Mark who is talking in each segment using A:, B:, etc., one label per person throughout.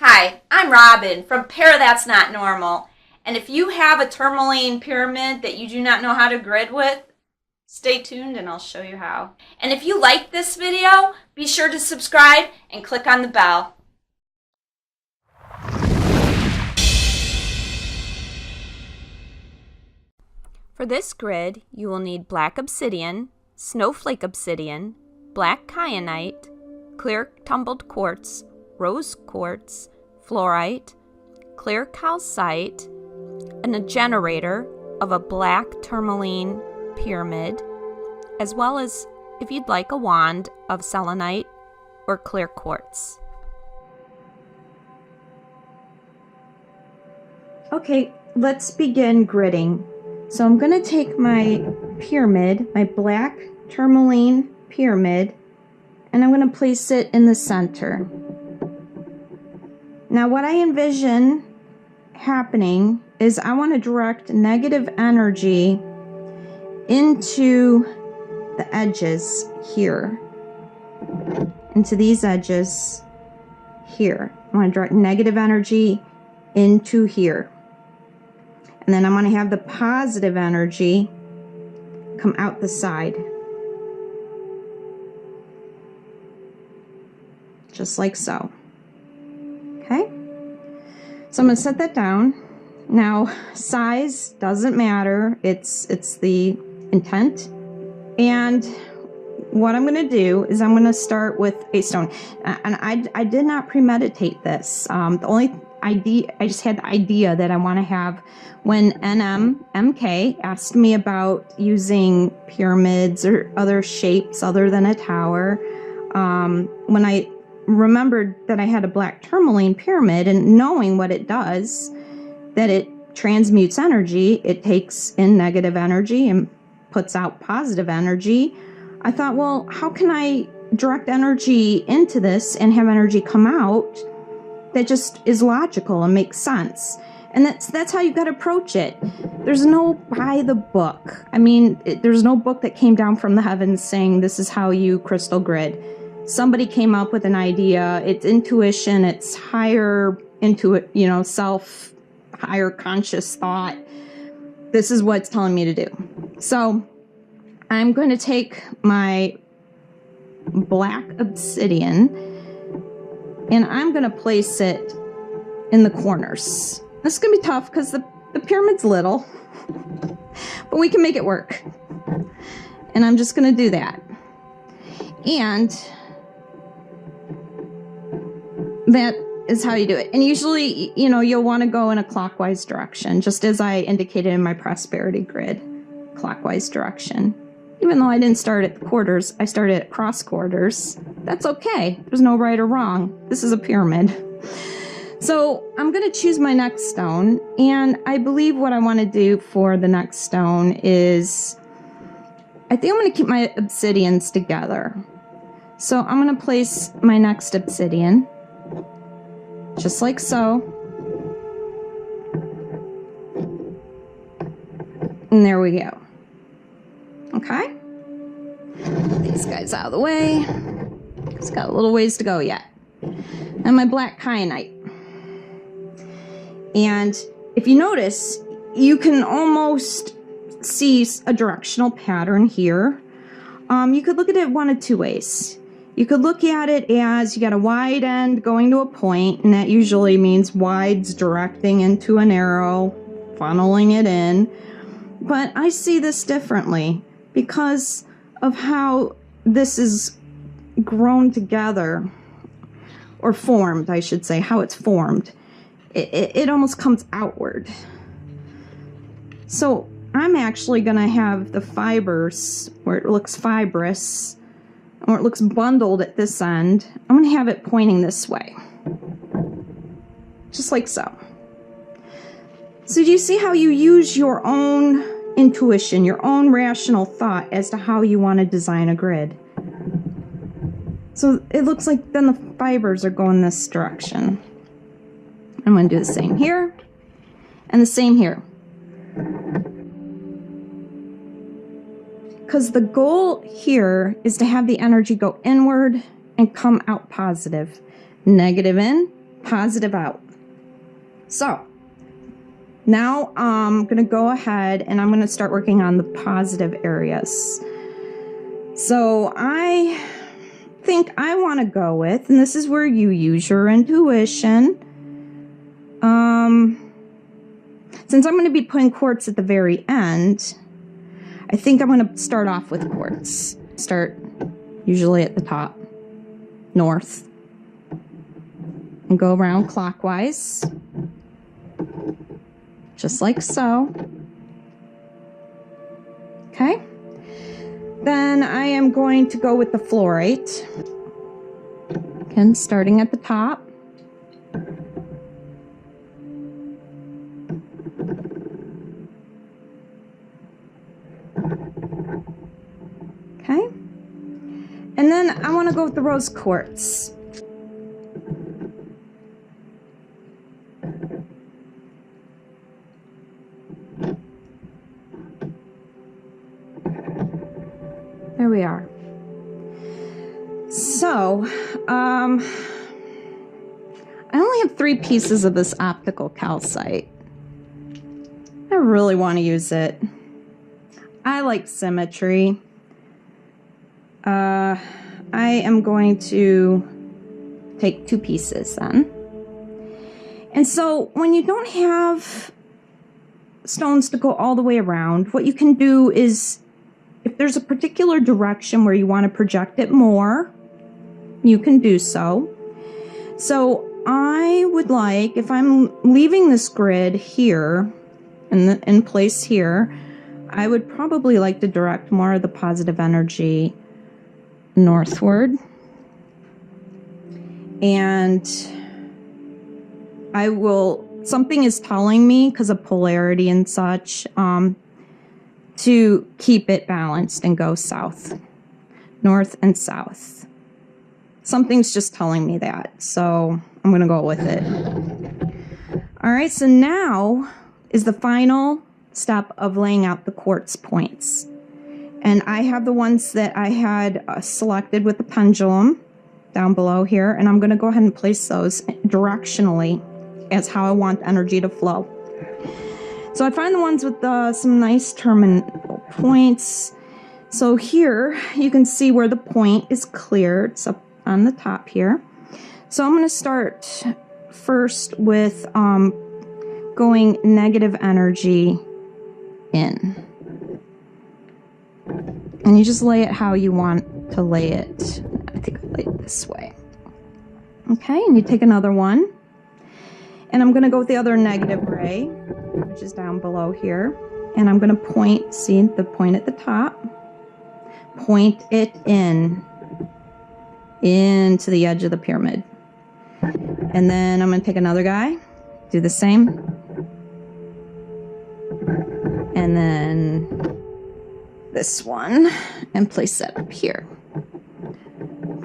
A: Hi, I'm Robin from Pair That's Not Normal, and if you have a tourmaline pyramid that you do not know how to grid with, stay tuned and I'll show you how. And if you like this video, be sure to subscribe and click on the bell. For this grid, you will need black obsidian, snowflake obsidian, black kyanite, clear tumbled quartz, rose quartz, fluorite, clear calcite, and a generator of a black tourmaline pyramid, as well as, if you'd like, a wand of selenite or clear quartz.
B: Okay, let's begin gridding. So I'm going to take my pyramid, my black tourmaline pyramid, and I'm going to place it in the center. Now what I envision happening is I want to direct negative energy into the edges here, into these edges here. I want to direct negative energy into here. And then I'm going to have the positive energy come out the side. Just like so. Okay? So I'm going to set that down. Now, size doesn't matter. It's the intent. And what I'm going to do is I'm going to start with a stone. And I did not premeditate this. The only idea, I just had the idea that I want to have when MK asked me about using pyramids or other shapes other than a tower. When I remembered that I had a black tourmaline pyramid and knowing what it does, that it transmutes energy, it takes in negative energy and puts out positive energy, I thought, well, how can I direct energy into this and have energy come out that just is logical and makes sense? And that's how you got to approach it. There's no by the book. I mean, there's no book that came down from the heavens saying this is how you crystal grid. Somebody came up with an idea. It's intuition. It's higher self, higher conscious thought. This is what it's telling me to do. So I'm going to take my black obsidian and I'm going to place it in the corners. This is going to be tough because the pyramid's little, but we can make it work. And I'm just going to do that. And that is how you do it. And usually, you'll want to go in a clockwise direction, just as I indicated in my prosperity grid, clockwise direction. Even though I didn't start at the quarters, I started at cross quarters. That's okay. There's no right or wrong. This is a pyramid. So I'm going to choose my next stone. And I believe what I want to do for the next stone is, I think I'm going to keep my obsidians together. So I'm going to place my next obsidian, just like so. And there we go. Okay? Put these guys out of the way. It's got a little ways to go yet. And my black kyanite. And if you notice, you can almost see a directional pattern here. You could look at it one of two ways. You could look at it as you got a wide end going to a point, and that usually means wide's directing into an arrow, funneling it in. But I see this differently because of how this is grown together, or formed, I should say, how it's formed. It almost comes outward. So I'm actually going to have the fibers where it looks fibrous, or it looks bundled at this end. I'm going to have it pointing this way. Just like so. So do you see how you use your own intuition, your own rational thought as to how you want to design a grid? So it looks like then the fibers are going this direction. I'm going to do the same here and the same here. Because the goal here is to have the energy go inward and come out positive. Negative in, positive out. So now I'm going to go ahead and I'm going to start working on the positive areas. So I think I want to go with, and this is where you use your intuition. Since I'm going to be putting quartz at the very end, I think I'm going to start off with quartz. Start usually at the top, north, and go around clockwise, just like so. Okay. Then I am going to go with the fluorite. Again, starting at the top. Okay. And then I want to go with the rose quartz. There we are. So, I only have 3 pieces of this optical calcite. I really want to use it. I like symmetry. I am going to take 2 pieces then. And so when you don't have stones to go all the way around, what you can do is, if there's a particular direction where you want to project it more, you can do so. So I would like, if I'm leaving this grid here, in place here, I would probably like to direct more of the positive energy northward. And I will, something is telling me, because of polarity and such, to keep it balanced and go south, north and south. Something's just telling me that, so I'm going to go with it. All right, so now is the final step of laying out the quartz points. And I have the ones that I had selected with the pendulum down below here, and I'm going to go ahead and place those directionally as how I want energy to flow. So I find the ones with some nice terminal points. So here you can see where the point is clear. It's up on the top here. So I'm going to start first with going negative energy in. And you just lay it how you want to lay it. I think I'll lay it this way. Okay, and you take another one. And I'm going to go with the other negative ray, which is down below here. And I'm going to point, see the point at the top, point it into the edge of the pyramid. And then I'm going to take another guy, do the same. And then this one, and place that up here,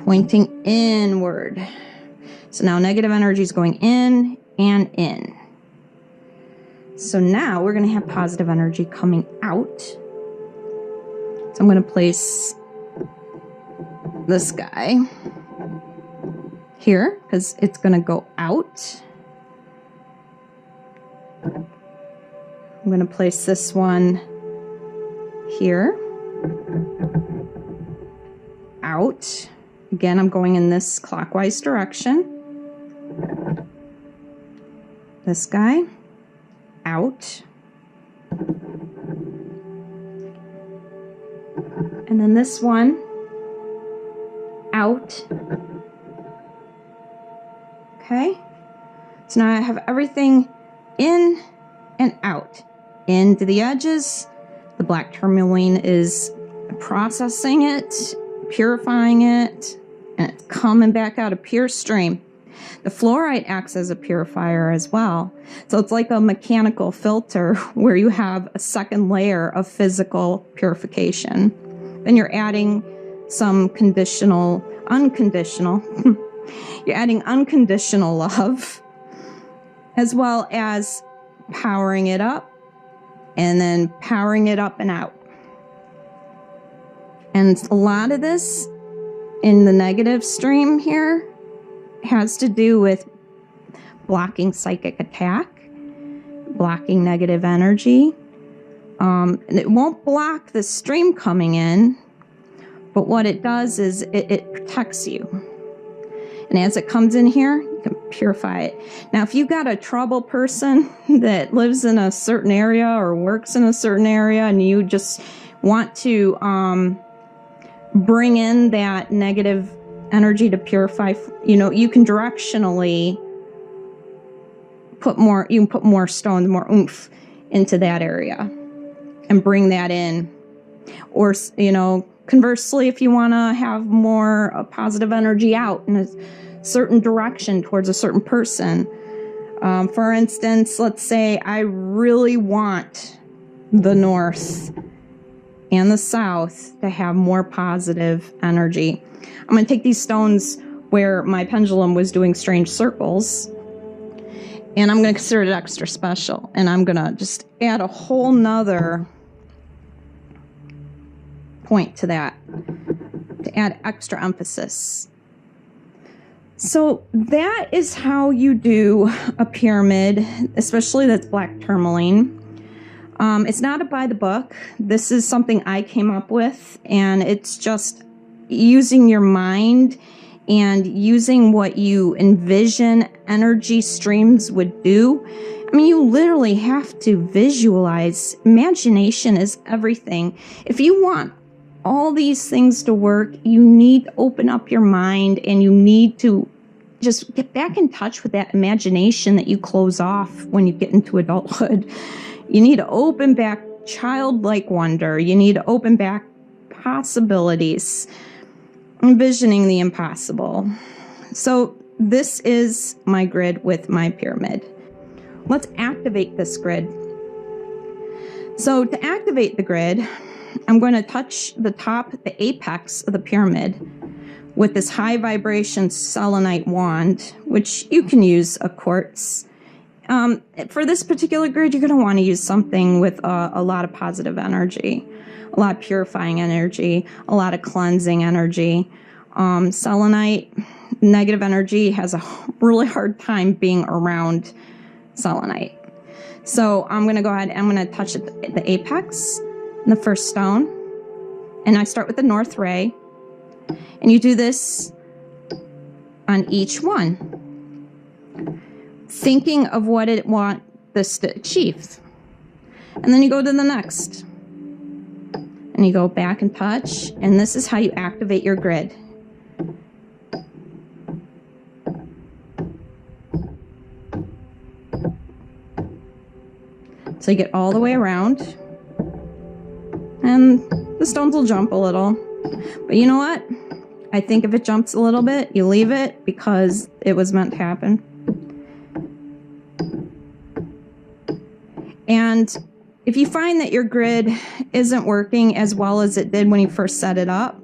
B: pointing inward. So now negative energy is going in and in. So now we're going to have positive energy coming out. So I'm going to place this guy here because it's going to go out. I'm going to place this one here. Out. Again, I'm going in this clockwise direction. This guy. Out. And then this one. Out. Okay. So now I have everything in and out. Into the edges. The black tourmaline is processing it, purifying it, and it's coming back out a pure stream. The fluorite acts as a purifier as well. So it's like a mechanical filter where you have a second layer of physical purification. Then you're adding some unconditional love, as well as powering it up, and then powering it up and out. And a lot of this in the negative stream here has to do with blocking psychic attack, blocking negative energy. And it won't block the stream coming in, but what it does is it protects you. And as it comes in here, you can purify it. Now, if you've got a trouble person that lives in a certain area or works in a certain area and you just want to bring in that negative energy to purify, you can directionally put more stones, more oomph into that area and bring that in. Or, conversely, if you want to have more positive energy out in a certain direction towards a certain person. For instance, let's say I really want the north and the south to have more positive energy. I'm going to take these stones where my pendulum was doing strange circles, and I'm going to consider it extra special. And I'm going to just add a whole nother point to that to add extra emphasis. So that is how you do a pyramid, especially that's black tourmaline. It's not a by the book. This is something I came up with, and it's just using your mind and using what you envision energy streams would do. I mean, you literally have to visualize. Imagination is everything. If you want all these things to work, you need to open up your mind, and you need to just get back in touch with that imagination that you close off when you get into adulthood. You need to open back childlike wonder. You need to open back possibilities, envisioning the impossible. So this is my grid with my pyramid. Let's activate this grid. So to activate the grid, I'm going to touch the top, the apex of the pyramid with this high vibration selenite wand, which you can use a quartz. For this particular grid, you're going to want to use something with a lot of positive energy, a lot of purifying energy, a lot of cleansing energy. Selenite, negative energy has a really hard time being around selenite. So I'm going to go ahead and I'm going to touch the apex, the first stone, and I start with the north ray, and you do this on each one, thinking of what it want this to achieve. And then you go to the next, and you go back and touch, and this is how you activate your grid. So you get all the way around, and the stones will jump a little. But you know what? I think if it jumps a little bit, you leave it because it was meant to happen. And if you find that your grid isn't working as well as it did when you first set it up,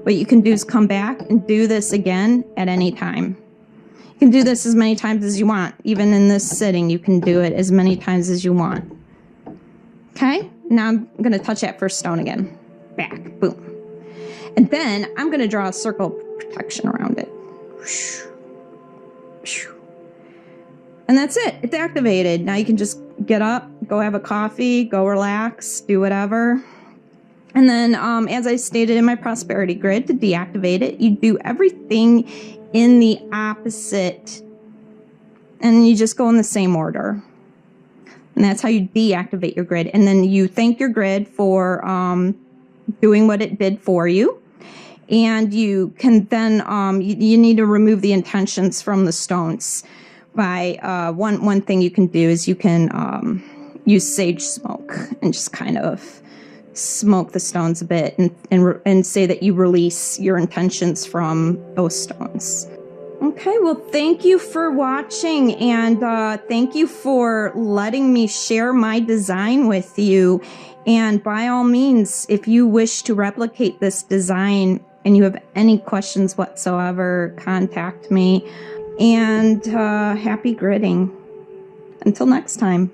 B: what you can do is come back and do this again at any time. You can do this as many times as you want. Even in this sitting, you can do it as many times as you want. Okay? Now I'm going to touch that first stone again. Back. Boom. And then I'm going to draw a circle of protection around it. And that's it. It's activated. Now you can just get up, go have a coffee, go relax, do whatever. And then, as I stated in my prosperity grid, to deactivate it, you do everything in the opposite, and you just go in the same order. And that's how you deactivate your grid. And then you thank your grid for doing what it did for you. And you can then, you need to remove the intentions from the stones. By one thing you can do is you can use sage smoke and just kind of smoke the stones a bit and say that you release your intentions from those stones. Okay, well, thank you for watching, and thank you for letting me share my design with you. And by all means, if you wish to replicate this design and you have any questions whatsoever, contact me. And happy gridding. Until next time.